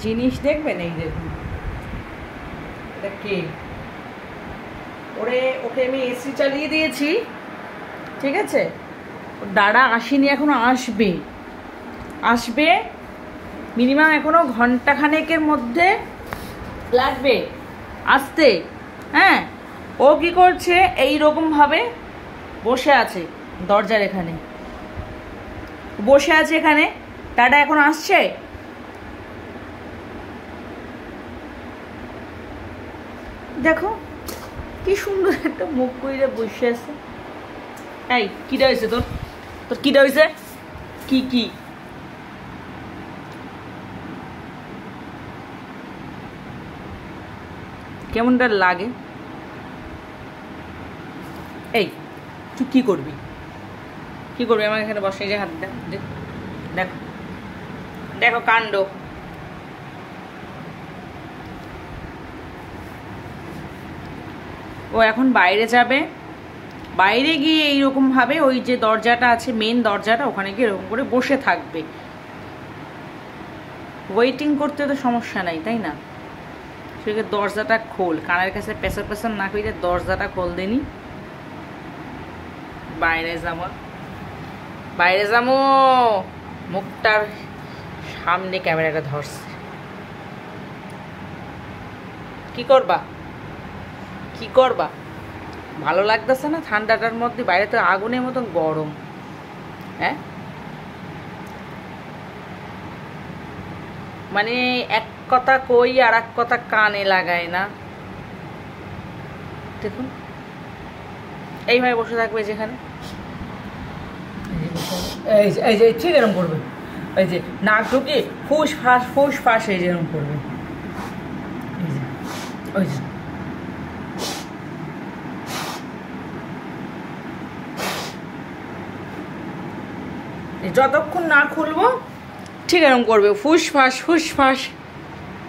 জিনিস দেখবেন, এই দেখুন এটা কে। ওকে আমি এসি চালিয়ে দিয়েছি, ঠিক আছে। দাদা আসেনি এখনো, আসবে মিনিমাম এখনো ঘন্টাখানেকের মধ্যে লাগবে আসতে। হ্যাঁ, ও কি করছে এই রকম ভাবে বসে আছে দরজার এখানে, বসে আছে এখানে। দাদা এখন আসছে। দেখো কি সুন্দর একটা মুখ করে বসে আছে। এই কিটা হয়েছে তোর? তোর কিটা হয়েছে? কি কেমনটা লাগে? এই তুই কি করবি? আমার এখানে বসে যে হাত দেখ, দেখো দেখো কাণ্ড। ও এখন বাইরে যাবে, বাইরে গিয়ে এইরকম ভাবে ওই যে দরজাটা আছে মেন দরজাটা, ওখানে গিয়ে এরকম করে বসে থাকবে। ওয়েটিং করতে তো সমস্যা নাই, তাই না? সেটাকে দরজাটা খোল, কানের কাছে পেছার না করে দরজাটা খোল দেনি। বাইরে যাবো, মুখটার সামনে ক্যামেরাটা ধরছে। কি করবা? ভালো লাগতেছে না ঠান্ডাটার মধ্যে? বাইরে তো আগুনের মতন গরম। হ্যাঁ, মানে এক কথা কই আর এক কথা কানে লাগায় না। দেখুন এইভাবে বসে থাকবে যেখানে, এই যে ঠিক এরকম করবে। এই যে নাক ঢুকে ফুস ফাঁস এই যেরকম করবে। ওই যে যতক্ষণ না খুলবো ঠিক এরকম করবে, ফুস ফাঁস।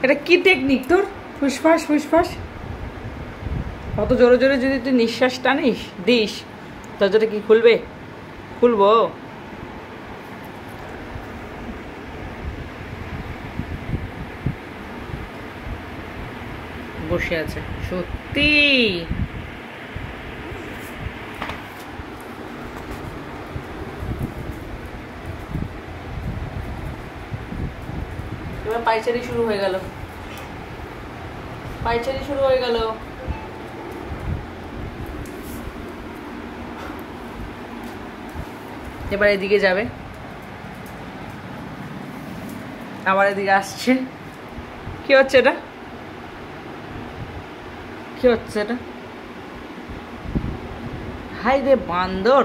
এটা কি টেকনিক তোর? ফুস ফাঁস। অত জোরে যদি তুই নিঃশ্বাস টানিস দিস, দরজাটা কি খুলবো? বসে আছে সত্যি। এবার পাইচারি শুরু হয়ে গেল। এবার এদিকে যাবে, আবার এদিকে আসছে। কি হচ্ছে এটা? হাই রে বান্দর।